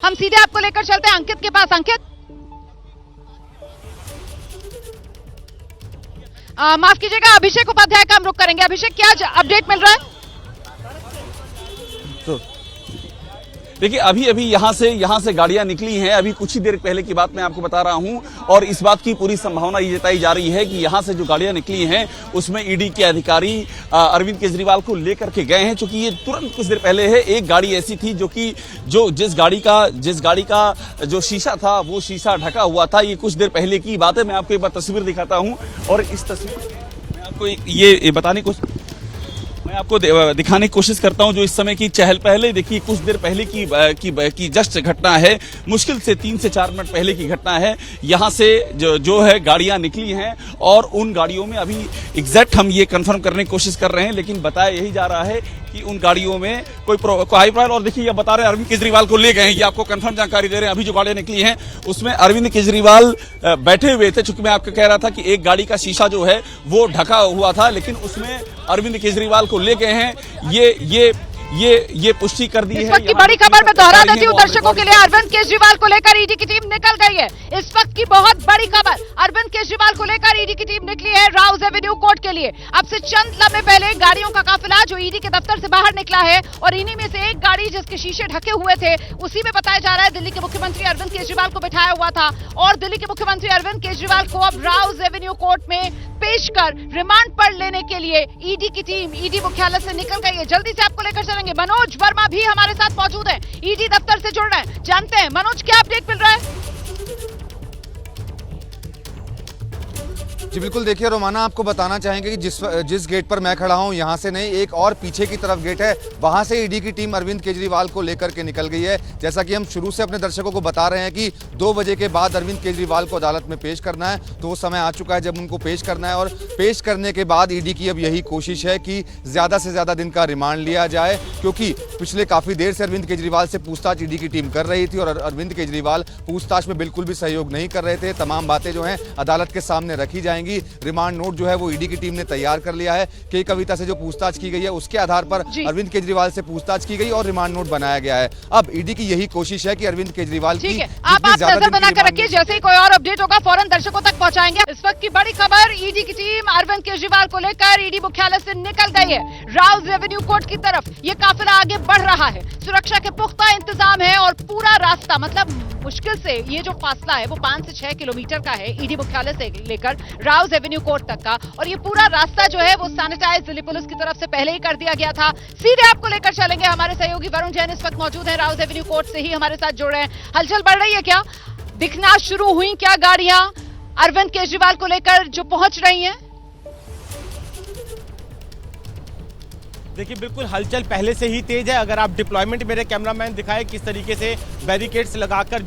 हम सीधे आपको लेकर चलते हैं अंकित के पास। अंकित, माफ कीजिएगा, अभिषेक उपाध्याय का हम रुख करेंगे। अभिषेक, क्या अपडेट मिल रहा है? तो देखिए, अभी यहाँ से गाड़ियां निकली हैं। अभी कुछ ही देर पहले की बात मैं आपको बता रहा हूं, और इस बात की पूरी संभावना ये जताई जा रही है कि यहाँ से जो गाड़ियां निकली हैं उसमें ईडी के अधिकारी अरविंद केजरीवाल को लेकर के गए हैं। चूंकि ये तुरंत कुछ देर पहले है, एक गाड़ी ऐसी थी जिस गाड़ी का जो शीशा था वो शीशा ढका हुआ था। ये कुछ देर पहले की बात है। मैं आपको एक बार तस्वीर दिखाता हूं, और इस तस्वीर में आपको मैं आपको दिखाने की कोशिश करता हूं जो इस समय की चहल पहले। देखिए, कुछ देर पहले की जस्ट घटना है, मुश्किल से 3 से 4 मिनट पहले की घटना है। यहां से जो है गाड़ियां निकली हैं, और उन गाड़ियों में अभी एग्जैक्ट हम ये कंफर्म करने की कोशिश कर रहे हैं, लेकिन बताया यही जा रहा है कि उन गाड़ियों में कोई हाई प्रोफाइल, और देखिए ये बता रहे हैं अरविंद केजरीवाल को ले गए हैं। ये आपको कंफर्म जानकारी दे रहे हैं। अभी जो गाड़ियां निकली हैं उसमें अरविंद केजरीवाल बैठे हुए थे। चूंकि मैं आपको कह रहा था कि एक गाड़ी का शीशा जो है वो ढका हुआ था, लेकिन उसमें अरविंद केजरीवाल को ले गए हैं। ये पुष्टि कर दी है। इस वक्त की बड़ी खबर मैं दोहरा देती हूँ दर्शकों के लिए। अरविंद केजरीवाल को लेकर ईडी की टीम निकल गई है। इस वक्त की बहुत बड़ी खबर, अरविंद केजरीवाल को लेकर ईडी की टीम निकली है राउज एवेन्यू कोर्ट के लिए। अब से चंद लम्हे पहले गाड़ियों का काफिला जो ईडी के दफ्तर से बाहर निकला है, और इन्हीं में से एक गाड़ी जिसके शीशे ढके हुए थे, उसी में बताया जा रहा है दिल्ली के मुख्यमंत्री अरविंद केजरीवाल को बिठाया हुआ था। और दिल्ली के मुख्यमंत्री अरविंद केजरीवाल को अब राउज एवेन्यू कोर्ट में पेश कर रिमांड पर लेने के लिए ईडी की टीम ईडी मुख्यालय से निकल गई है। जल्दी से आपको लेकर चलेंगे। मनोज वर्मा भी हमारे साथ मौजूद हैं, ईडी दफ्तर से जुड़ रहे हैं। जानते हैं मनोज, क्या अपडेट मिल रहा है? जी बिल्कुल, देखिए रोमाना, आपको बताना चाहेंगे कि जिस गेट पर मैं खड़ा हूं, यहां से नहीं, एक और पीछे की तरफ गेट है, वहां से ईडी की टीम अरविंद केजरीवाल को लेकर के निकल गई है। जैसा कि हम शुरू से अपने दर्शकों को बता रहे हैं कि 2 बजे के बाद अरविंद केजरीवाल को अदालत में पेश करना है, तो वो समय आ चुका है जब उनको पेश करना है। और पेश करने के बाद ईडी की अब यही कोशिश है कि ज्यादा से ज्यादा दिन का रिमांड लिया जाए, क्योंकि पिछले काफी देर से अरविंद केजरीवाल से पूछताछ ईडी की टीम कर रही थी, और अरविंद केजरीवाल पूछताछ में बिल्कुल भी सहयोग नहीं कर रहे थे। तमाम बातें जो हैं अदालत के सामने रखी जाएंगी। रिमांड नोट जो है वो ईडी की टीम ने तैयार कर लिया है। के कविता से जो पूछताछ की गई है उसके आधार पर अरविंद केजरीवाल से पूछताछ की गई और रिमांड नोट बनाया गया है। अब ईडी की यही कोशिश है कि अरविंद केजरीवाल की आप नजर बनाकर रखिए, जैसे ही कोई और अपडेट होगा फौरन दर्शकों तक पहुंचाएंगे। इस वक्त की बड़ी खबर, ईडी की टीम अरविंद केजरीवाल को लेकर ईडी मुख्यालय से निकल गई है राउज एवेन्यू कोर्ट की तरफ। ये काफिला आगे बढ़ रहा है, सुरक्षा के पुख्ता इंतजाम है, और पूरा रास्ता, मतलब मुश्किल से ये जो फासला है वो 5 से 6 किलोमीटर का है ईडी मुख्यालय से लेकर राउज एवेन्यू कोर्ट तक का। और ये पूरा रास्ता जो है वो सैनिटाइज दिल्ली पुलिस की तरफ से पहले ही कर दिया गया था। सीधे आपको लेकर चलेंगे। हमारे सहयोगी वरुण जैन इस वक्त मौजूद है राउज एवेन्यू कोर्ट से ही हमारे साथ जुड़ रहे हैं। हलचल बढ़ रही है क्या? दिखना शुरू हुई क्या गाड़ियां अरविंद केजरीवाल को लेकर जो पहुंच रही हैं? देखिए, बिल्कुल हलचल पहले से ही तेज है। अगर आप डिप्लॉयमेंट मेरे कैमरामैन दिखाए किस तरीके से बैरिकेड्स लगाकर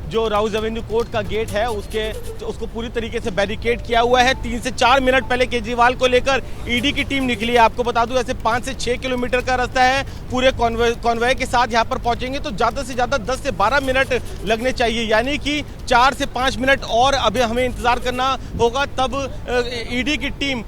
जो राउज एवेन्यू कोर्ट का गेट है उसको पूरी तरीके से बैरिकेड किया हुआ है। 3 से 4 मिनट पहले केजरीवाल को लेकर ईडी की टीम निकली है। आपको बता दूं, ऐसे 5 से 6 किलोमीटर का रास्ता है। पूरे कॉन्वॉय के साथ यहाँ पर पहुंचेंगे तो ज़्यादा से ज़्यादा 10 से 12 मिनट लगने चाहिए, यानी कि 4 से 5 मिनट और अभी हमें इंतजार करना होगा। तब ईडी की टीम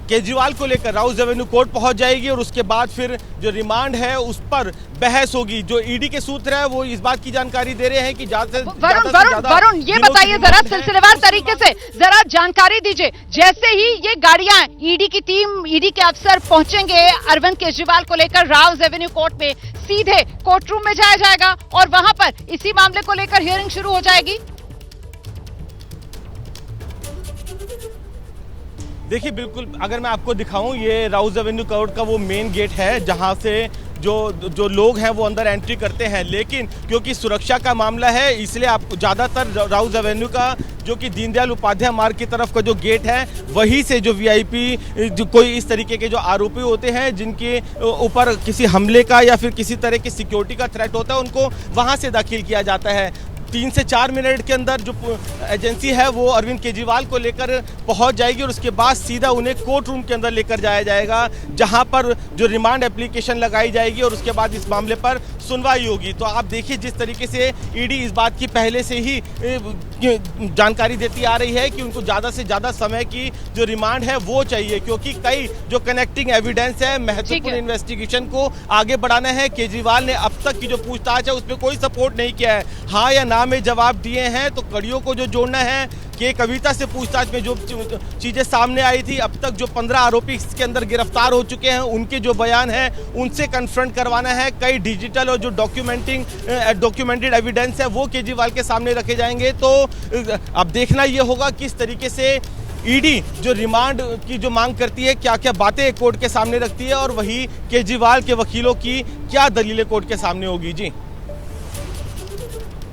केजरीवाल को लेकर राउज एवेन्यू कोर्ट पहुंच जाएगी, और उसके बाद फिर जो रिमांड है उस पर बहस होगी। जो ईडी के सूत्र है वो इस बात की जानकारी दे रहे हैं कि वरुण ये बताइए जरा सिलसिलेवार तरीके से जरा जानकारी दीजिए। जैसे ही ये गाड़ियां ईडी की टीम, ईडी के अफसर पहुंचेंगे अरविंद केजरीवाल को लेकर राउज एवेन्यू कोर्ट में, सीधे कोर्ट रूम में जाया जाएगा और वहां पर इसी मामले को लेकर हियरिंग शुरू हो जाएगी। देखिए, बिल्कुल अगर मैं आपको दिखाऊं, ये राउज एवेन्यू कोर्ट का वो मेन गेट है जहां से जो लोग हैं वो अंदर एंट्री करते हैं, लेकिन क्योंकि सुरक्षा का मामला है इसलिए आपको ज़्यादातर राउज एवेन्यू का जो कि दीनदयाल उपाध्याय मार्ग की तरफ का जो गेट है वहीं से जो वीआईपी, जो कोई इस तरीके के जो आरोपी होते हैं जिनके ऊपर किसी हमले का या फिर किसी तरह की सिक्योरिटी का थ्रेट होता है, उनको वहाँ से दाखिल किया जाता है। 3 से 4 मिनट के अंदर जो एजेंसी है वो अरविंद केजरीवाल को लेकर पहुंच जाएगी और उसके बाद सीधा उन्हें कोर्ट रूम के अंदर लेकर जाया जाएगा, जहां पर जो रिमांड एप्लीकेशन लगाई जाएगी और उसके बाद इस मामले पर सुनवाई होगी। तो आप देखिए जिस तरीके से ईडी इस बात की पहले से ही जानकारी देती आ रही है कि उनको ज़्यादा से ज़्यादा समय की जो रिमांड है वो चाहिए, क्योंकि कई जो कनेक्टिंग एविडेंस है, महत्वपूर्ण इन्वेस्टिगेशन को आगे बढ़ाना है। केजरीवाल ने अब तक की जो पूछताछ है उस पर कोई सपोर्ट नहीं किया है, हाँ या ना में जवाब दिए हैं। तो कड़ियों को जो जोड़ना है कि कविता से पूछताछ में जो चीज़ें सामने आई थी, अब तक जो 15 आरोपी इसके अंदर गिरफ्तार हो चुके हैं, उनके जो बयान हैं उनसे कन्फ्रंट करवाना है। कई डिजिटल और जो डॉक्यूमेंटेड एविडेंस है वो केजरीवाल के सामने रखे जाएंगे। तो अब देखना ये होगा किस तरीके से ईडी जो रिमांड की जो मांग करती है, क्या क्या बातें कोर्ट के सामने रखती है और वही केजरीवाल के वकीलों की क्या दलीलें कोर्ट के सामने होगी। जी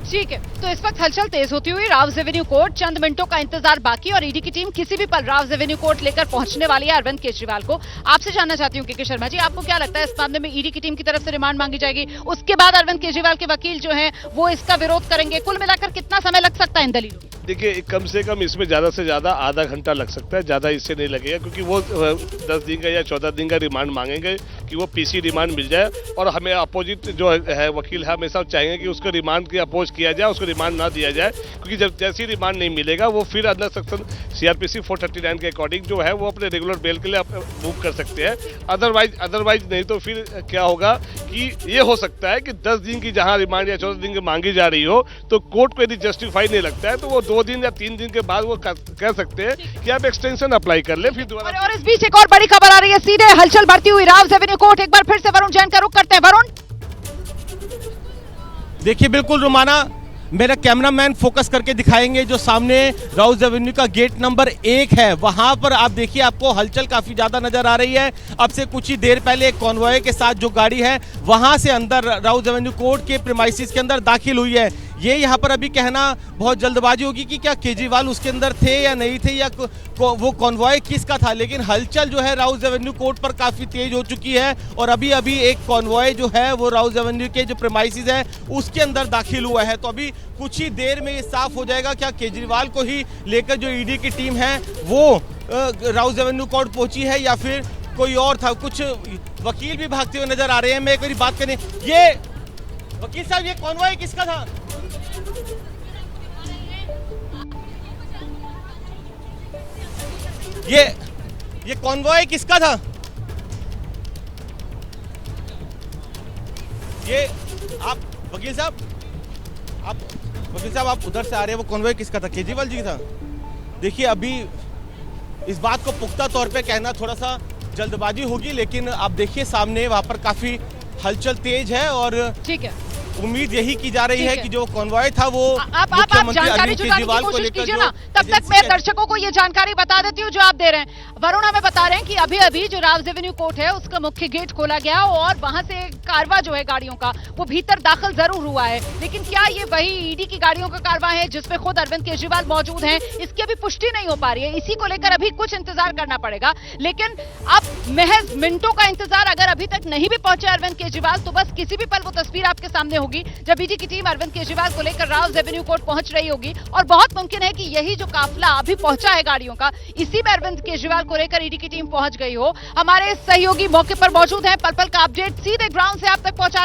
ठीक है, तो इस वक्त हलचल तेज होती हुई राव्स एवेन्यू कोर्ट, चंद मिनटों का इंतजार बाकी और ईडी की टीम किसी भी पल राव्स एवेन्यू कोर्ट लेकर पहुंचने वाली है अरविंद केजरीवाल को। आपसे जानना चाहती हूं के शर्मा जी, आपको क्या लगता है इस मामले में ईडी की टीम की तरफ से रिमांड मांगी जाएगी, उसके बाद अरविंद केजरीवाल के वकील जो हैं वो इसका विरोध करेंगे, कुल मिलाकर कितना समय लग सकता है इन दलीलों? देखिए, कम से कम इसमें ज़्यादा से ज़्यादा आधा घंटा लग सकता है, ज़्यादा इससे नहीं लगेगा, क्योंकि वो 10 दिन का या 14 दिन का रिमांड मांगेंगे कि वो पीसी रिमांड मिल जाए। और हमें अपोजिट जो है वकील है हमेशा चाहेंगे कि उसको रिमांड की अपोज किया जाए, उसको रिमांड ना दिया जाए, क्योंकि जब जैसी रिमांड नहीं मिलेगा वो फिर अंडर सेक्शन CRPC 439 के अकॉर्डिंग जो है वो अपने रेगुलर बेल के लिए मूव कर सकते हैं। अदरवाइज नहीं तो फिर क्या होगा कि ये हो सकता है कि 10 दिन की जहाँ रिमांड या 14 दिन की मांगी जा रही हो तो कोर्ट को यदि जस्टिफाई नहीं लगता है तो वो 2 दिन या 3 दिन के बाद वो कह सकते हैं कि आप एक्सटेंशन अप्लाई कर ले फिर दोबारा। और इस बीच एक और बड़ी खबर आ रही है, सीधे हलचल बढ़ती हुई राव्स एवेन्यू कोर्ट। एक बार फिर से वरुण जैन का रुख करते हैं। वरुण, देखिए बिल्कुल रुमाना, मेरा कैमरामैन फोकस करके दिखाएंगे जो सामने राव्स एवेन्यू का गेट नंबर 1 है, वहां पर आप देखिए आपको हलचल काफी ज्यादा नजर आ रही है। अब से कुछ ही देर पहले एक कॉन्वॉय के साथ जो गाड़ी है वहां से अंदर राव्स एवेन्यू कोर्ट के प्रीमाइसेस के अंदर दाखिल हुई है। ये यहाँ पर अभी कहना बहुत जल्दबाजी होगी कि क्या केजरीवाल उसके अंदर थे या नहीं थे, या वो कॉन्वॉय किसका था, लेकिन हलचल जो है राव्स एवेन्यू कोर्ट पर काफी तेज हो चुकी है और अभी एक कॉन्वॉय जो है वो राव्स एवेन्यू के जो प्रीमाइसेस है उसके अंदर दाखिल हुआ है। तो अभी कुछ ही देर में ये साफ हो जाएगा क्या केजरीवाल को ही लेकर जो ईडी की टीम है वो राव्स एवेन्यू कोर्ट पहुंची है या फिर कोई और था। कुछ वकील भी भागते हुए नजर आ रहे हैं। मैं एक बार बात करें, ये वकील साहब ये कॉन्वॉय किसका था? ये कॉन्वॉय किसका था? ये आप वकील साहब आप उधर से आ रहे हैं, वो कॉन्वॉय किसका था? केजरीवाल जी था। देखिए अभी इस बात को पुख्ता तौर पे कहना थोड़ा सा जल्दबाजी होगी, लेकिन आप देखिए सामने वहां पर काफी हलचल तेज है और ठीक है उम्मीद यही की जा रही है कि जो कॉन्वॉय था वो आप जानकारी जुटाने की कोशिश कीजिए ना, तब तक मैं दर्शकों को ये जानकारी बता देती हूँ जो आप दे रहे हैं। वरुण हमें बता रहे हैं कि अभी अभी जो राव्स एवेन्यू कोर्ट है उसका मुख्य गेट खोला गया और वहां से कारवा जो है गाड़ियों का वो भीतर दाखिल जरूर हुआ है, लेकिन क्या ये वही ईडी की गाड़ियों का कारवा है जिसमें खुद अरविंद केजरीवाल मौजूद हैं, इसकी अभी पुष्टि नहीं हो पा रही है। इसी को लेकर अभी कुछ इंतजार करना पड़ेगा, लेकिन अब महज मिनटों का इंतजार, अगर अभी तक नहीं भी पहुंचे अरविंद केजरीवाल तो बस किसी भी पल वो तस्वीर आपके सामने होगी जब ईडी की टीम अरविंद केजरीवाल को लेकर राव्स एवेन्यू कोर्ट पहुंच रही होगी। और बहुत मुमकिन है कि यही जो काफिला अभी पहुंचा है गाड़ियों का, इसी में अरविंद केजरीवाल को लेकर ईडी की टीम पहुंच गई हो। हमारे सहयोगी मौके पर मौजूद हैं, पल पल का अपडेट सीधे ग्राउंड से आप तक पहुंचा रहे हैं।